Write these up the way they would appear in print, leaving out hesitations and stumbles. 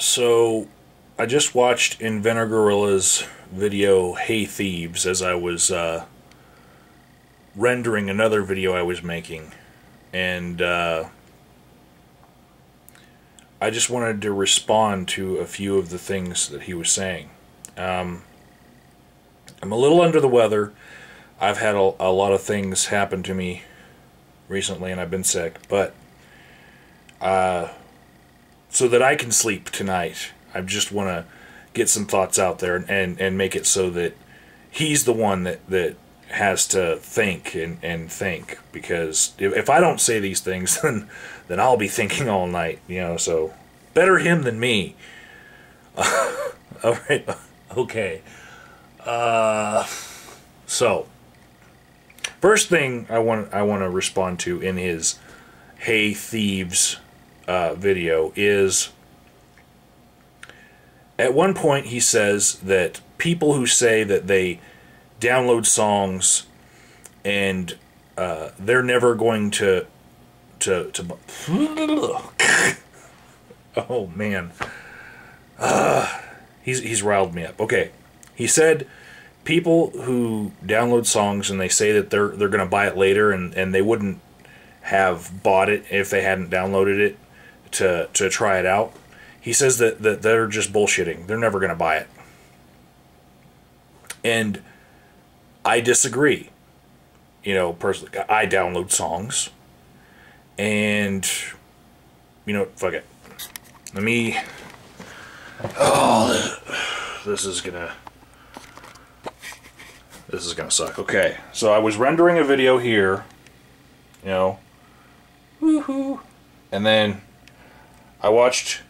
So, I just watched InventorGorilla's video, Hey Thieves, as I was rendering another video I was making. And I just wanted to respond to a few of the things that he was saying. I'm a little under the weather. I've had a lot of things happen to me recently, and I've been sick. But so that I can sleep tonight, I just want to get some thoughts out there and make it so that he's the one that has to think and think, because if I don't say these things, then I'll be thinking all night, so better him than me. All right, okay. So first thing I want to respond to in his Hey Thieves video is, at one point he says that people who say that they download songs and they're never going to oh man, he's riled me up. Okay, he said people who download songs and they say that they're going to buy it later, and they wouldn't have bought it if they hadn't downloaded it to try it out. He says that they're just bullshitting. They're never going to buy it. And I disagree. Personally, I download songs. And, fuck it. Let me... Oh, this is gonna suck. Okay, so I was rendering a video here. Woohoo. And then I watched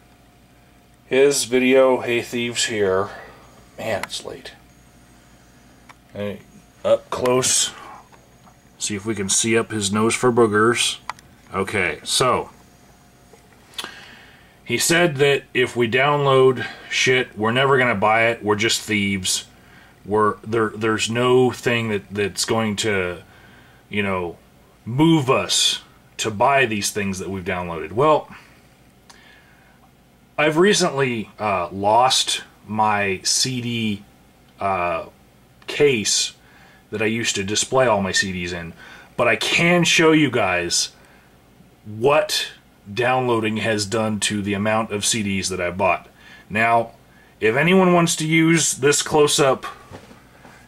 his video, Hey Thieves, here. Man, it's late. Hey, up close. See if we can see up his nose for boogers. Okay, so he said that if we download shit, we're never gonna buy it. We're just thieves. There's no thing that's going to, move us to buy these things that we've downloaded. Well, I've recently lost my CD case that I used to display all my CDs in, but I can show you guys what downloading has done to the amount of CDs that I bought. Now, if anyone wants to use this close-up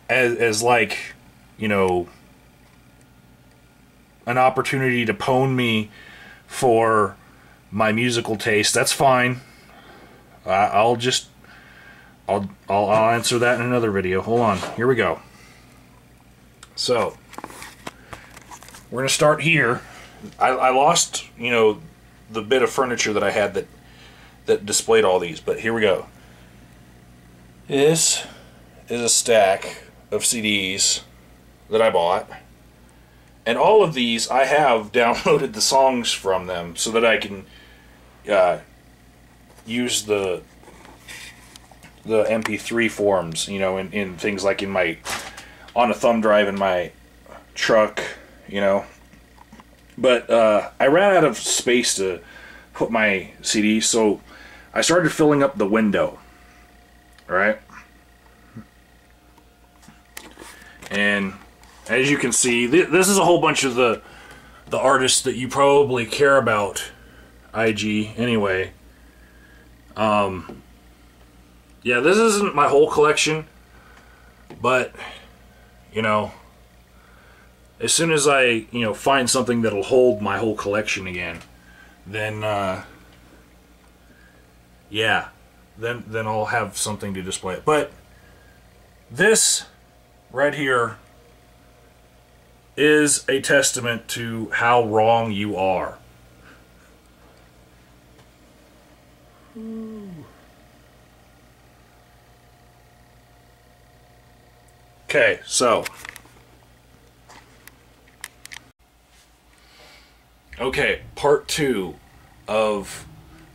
as like, an opportunity to pwn me for my musical taste, that's fine. I'll answer that in another video. Hold on. Here we go. So, we're going to start here. I lost, the bit of furniture that I had that displayed all these, but here we go. This is a stack of CDs that I bought. And all of these, I have downloaded the songs from them so that I can use the MP3 forms, in things like on a thumb drive in my truck, But I ran out of space to put my CD, so I started filling up the window. Alright? And as you can see, this is a whole bunch of the artists that you probably care about, IG, anyway. Yeah, this isn't my whole collection, but, as soon as I, find something that'll hold my whole collection again, then, yeah, then I'll have something to display it. But this right here is a testament to how wrong you are. Okay, so. Okay, part 2 of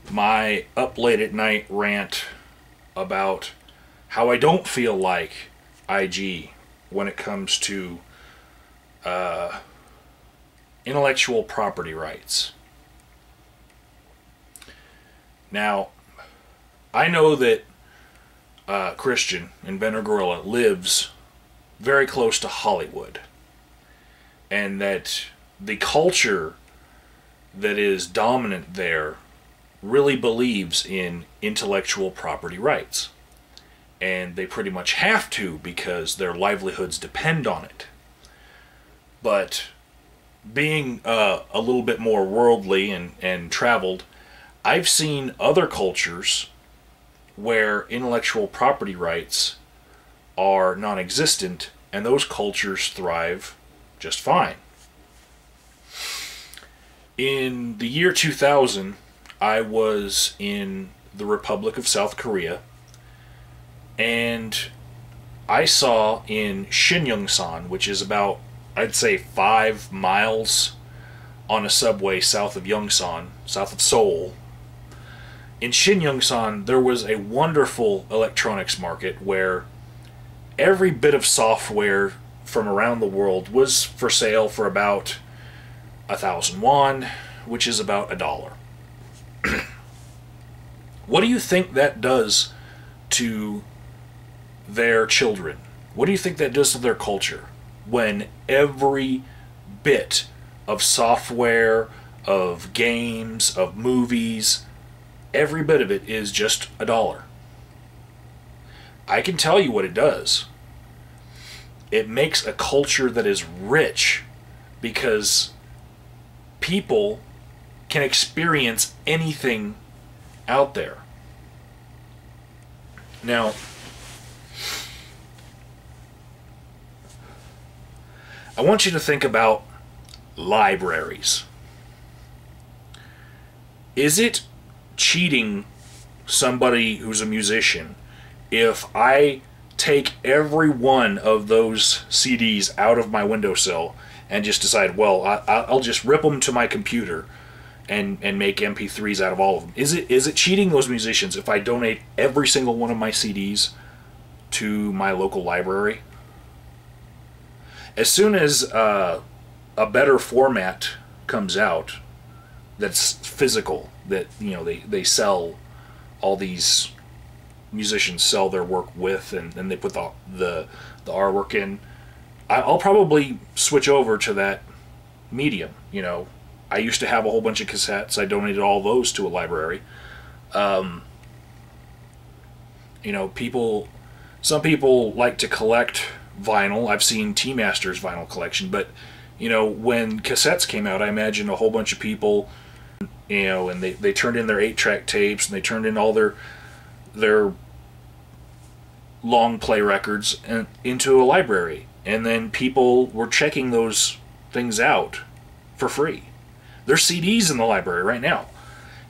my up late at night rant about how I don't feel like IG when it comes to intellectual property rights. Now, I know that Christian, InventorGorilla, lives very close to Hollywood. And that the culture that is dominant there really believes in intellectual property rights. And they pretty much have to because their livelihoods depend on it. But being a little bit more worldly and traveled, I've seen other cultures where intellectual property rights are non-existent, and those cultures thrive just fine. In the year 2000, I was in the Republic of South Korea, and I saw in Shinyongsan, which is about, I'd say, 5 miles on a subway south of Yongsan, south of Seoul. In Shinyongsan, there was a wonderful electronics market where every bit of software from around the world was for sale for about 1,000 won, which is about $1. What do you think that does to their children? What do you think that does to their culture when every bit of software, of games, of movies, every bit of it is just $1? I can tell you what it does. It makes a culture that is rich because people can experience anything out there. Now, I want you to think about libraries. Is it cheating somebody who's a musician if I take every one of those CDs out of my windowsill and just decide, well, I'll just rip them to my computer and make MP3s out of all of them? Is it cheating those musicians if I donate every single one of my CDs to my local library? As soon as a better format comes out that's physical, that they sell, all these musicians sell their work with, and they put the artwork in, I'll probably switch over to that medium. I used to have a whole bunch of cassettes. I donated all those to a library. Some people like to collect vinyl. I've seen T Master's vinyl collection, but when cassettes came out, I imagine a whole bunch of people, and they turned in their 8-track tapes, and they turned in all their long play records into a library, and then people were checking those things out for free. There's CDs in the library right now,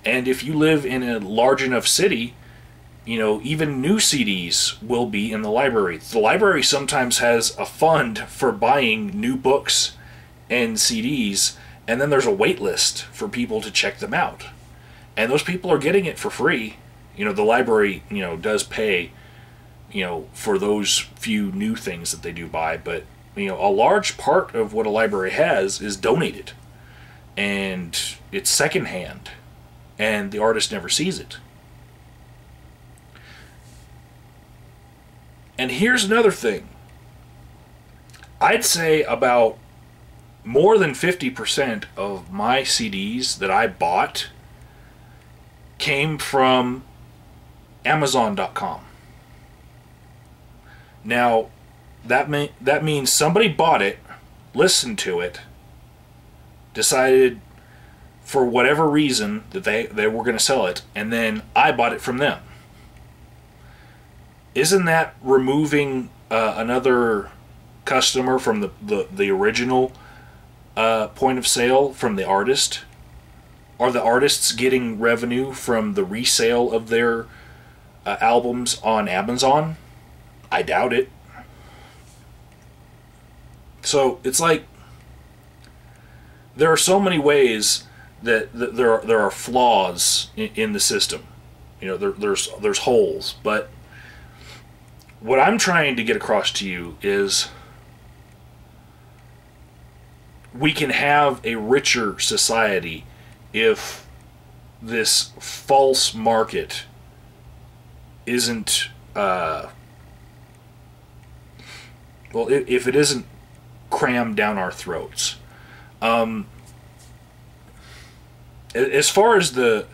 and if you live in a large enough city, even new CDs will be in the library. The library sometimes has a fund for buying new books and CDs, and then there's a wait list for people to check them out, and those people are getting it for free. The library does pay for those few new things that they do buy, but a large part of what a library has is donated, and it's secondhand, and the artist never sees it. And here's another thing. I'd say about more than 50% of my CDs that I bought came from Amazon.com. Now, that means somebody bought it, listened to it, decided for whatever reason that they were going to sell it, and then I bought it from them. Isn't that removing another customer from the original point of sale from the artist? Are the artists getting revenue from the resale of their albums on Amazon? I doubt it. So it's like there are so many ways that there are flaws in the system. There's holes, but what I'm trying to get across to you is we can have a richer society if this false market isn't, if it isn't crammed down our throats. As far as the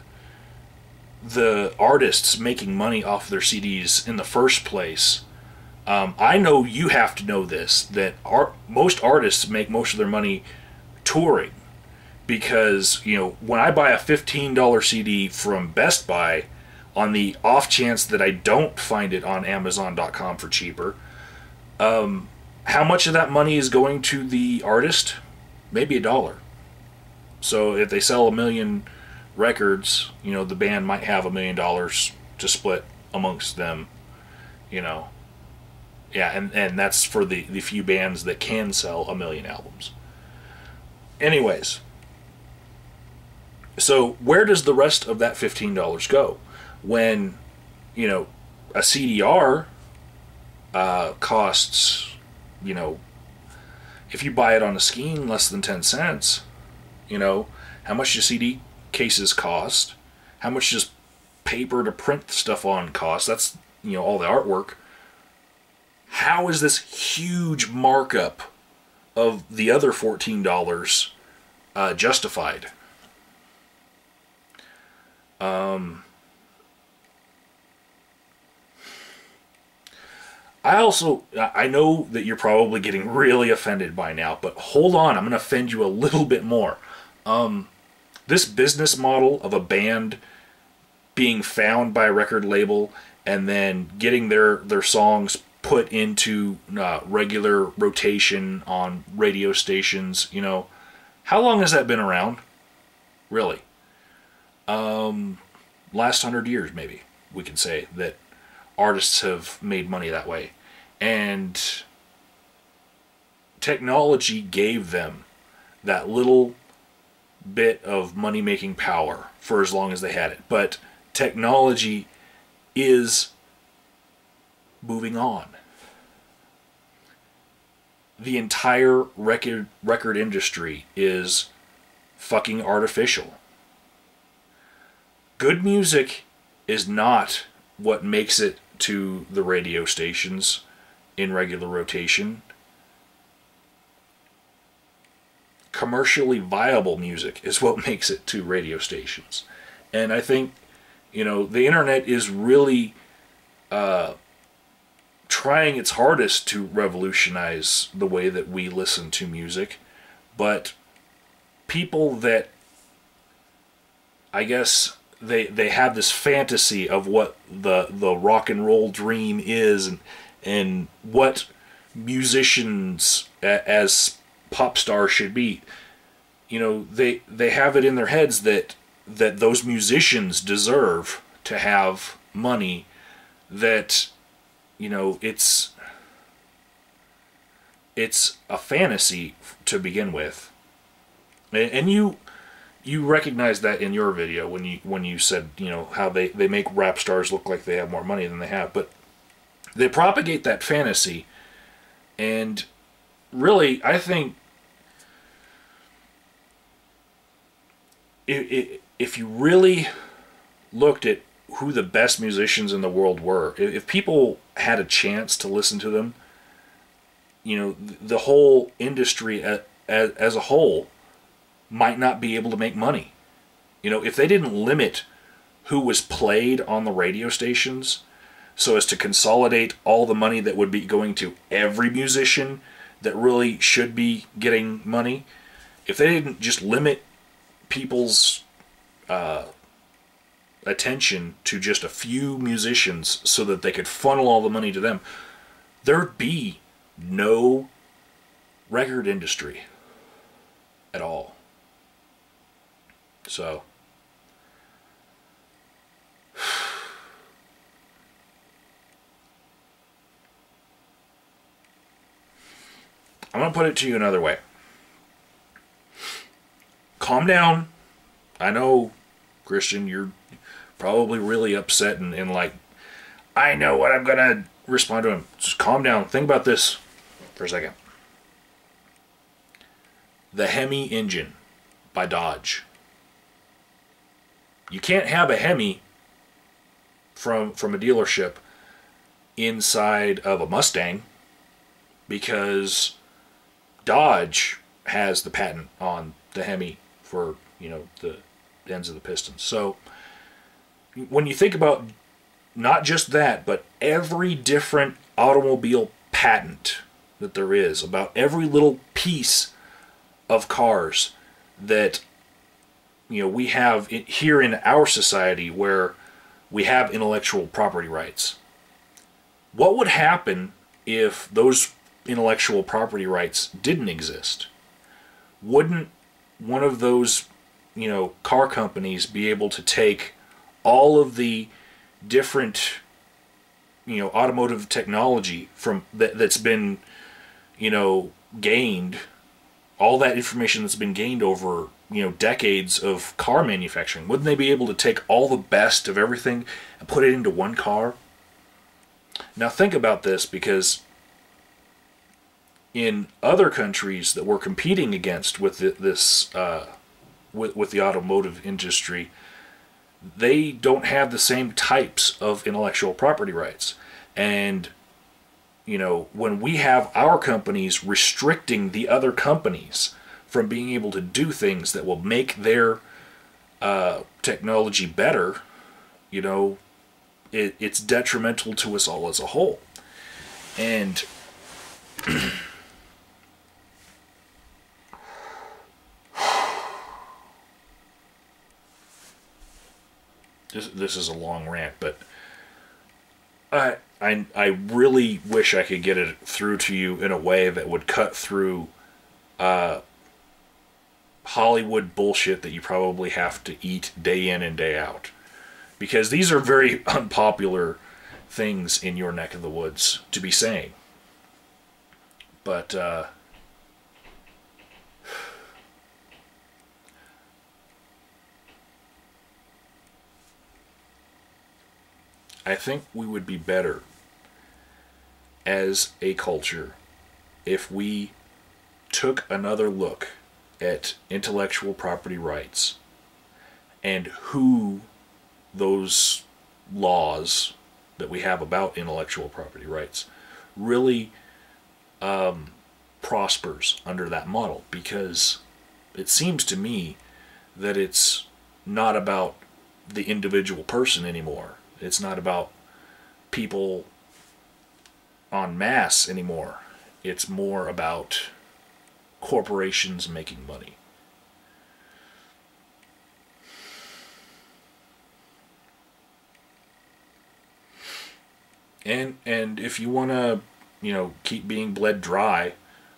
artists making money off their CDs in the first place, I know you have to know this, that most artists make most of their money touring. Because, when I buy a $15 CD from Best Buy, on the off chance that I don't find it on Amazon.com for cheaper, how much of that money is going to the artist? Maybe $1. So if they sell 1 million records, the band might have $1 million to split amongst them, Yeah, and that's for the few bands that can sell 1 million albums. Anyways, so where does the rest of that $15 go? When, a CDR costs, if you buy it on a scheme, less than 10 cents, how much do CD cases cost? How much does paper to print stuff on cost? That's, all the artwork. How is this huge markup of the other $14 justified? I know that you're probably getting really offended by now, but hold on, I'm going to offend you a little bit more. This business model of a band being found by a record label and then getting their songs put into regular rotation on radio stations, how long has that been around? Really? Last 100 years, maybe, we can say that artists have made money that way. And technology gave them that little bit of money-making power for as long as they had it. But technology is moving on. The entire record industry is fucking artificial. Good music is not what makes it to the radio stations in regular rotation. Commercially viable music is what makes it to radio stations. And I think, the internet is really trying its hardest to revolutionize the way that we listen to music. But people that, I guess, they have this fantasy of what the rock and roll dream is, and what musicians as pop stars should be. They have it in their heads that those musicians deserve to have money, that it's a fantasy to begin with. And you recognize that in your video when you said, how they make rap stars look like they have more money than they have. But they propagate that fantasy, and really, I think if you really looked at who the best musicians in the world were, if people had a chance to listen to them, the whole industry as a whole might not be able to make money. If they didn't limit who was played on the radio stations so as to consolidate all the money that would be going to every musician that really should be getting money, if they didn't just limit people's attention to just a few musicians so that they could funnel all the money to them, there'd be no record industry at all. So I'm going to put it to you another way. Calm down. I know, Christian, you're probably really upset and like, I know what I'm going to respond to him. Just calm down. Think about this for a second. The Hemi engine by Dodge. You can't have a Hemi from a dealership inside of a Mustang because Dodge has the patent on the Hemi for, the ends of the pistons. So when you think about not just that, but every different automobile patent that there is about every little piece of cars that we have here in our society where we have intellectual property rights. What would happen if those intellectual property rights didn't exist? Wouldn't one of those, car companies be able to take all of the different, automotive technology from that's been, gained, all that information that's been gained over, decades of car manufacturing? Wouldn't they be able to take all the best of everything and put it into one car? Now think about this, because in other countries that we're competing against with with the automotive industry, they don't have the same types of intellectual property rights. And when we have our companies restricting the other companies from being able to do things that will make their technology better, it's detrimental to us all as a whole. And this is a long rant, but I really wish I could get it through to you in a way that would cut through Hollywood bullshit that you probably have to eat day in and day out. Because these are very unpopular things in your neck of the woods to be saying. But I think we would be better as a culture if we took another look at intellectual property rights and who those laws that we have about intellectual property rights really prospers under that model. Because it seems to me that it's not about the individual person anymore. It's not about people en masse anymore. It's more about corporations making money. And if you want to, keep being bled dry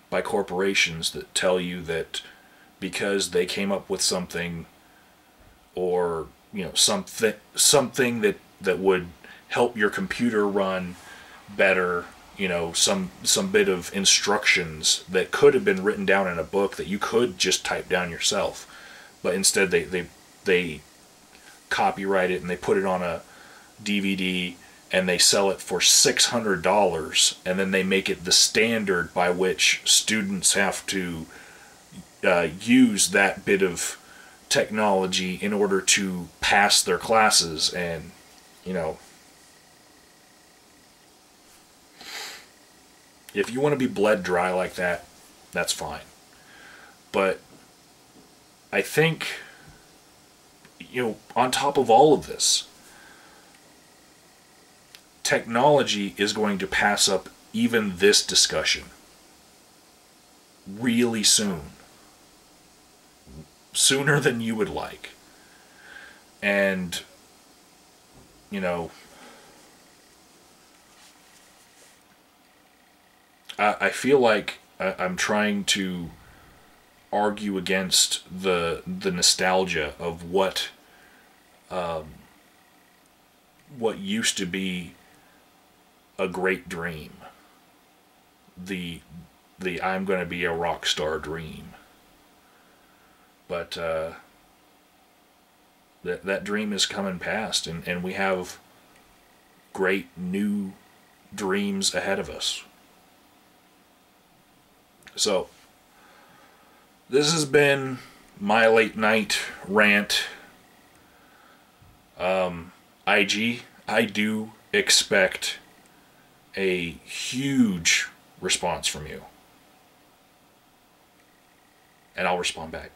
by corporations that tell you that because they came up with something, or something that would help your computer run better, some bit of instructions that could have been written down in a book that you could just type down yourself, but instead they copyright it and they put it on a DVD and they sell it for $600, and then they make it the standard by which students have to use that bit of technology in order to pass their classes. And if you want to be bled dry like that, that's fine. But I think, on top of all of this, technology is going to pass up even this discussion really soon. Sooner than you would like. And, I feel like I'm trying to argue against the nostalgia of what used to be a great dream. The I'm going to be a rock star dream. But that dream is coming past, and we have great new dreams ahead of us. So, this has been my late night rant. IG I do expect a huge response from you. And I'll respond back.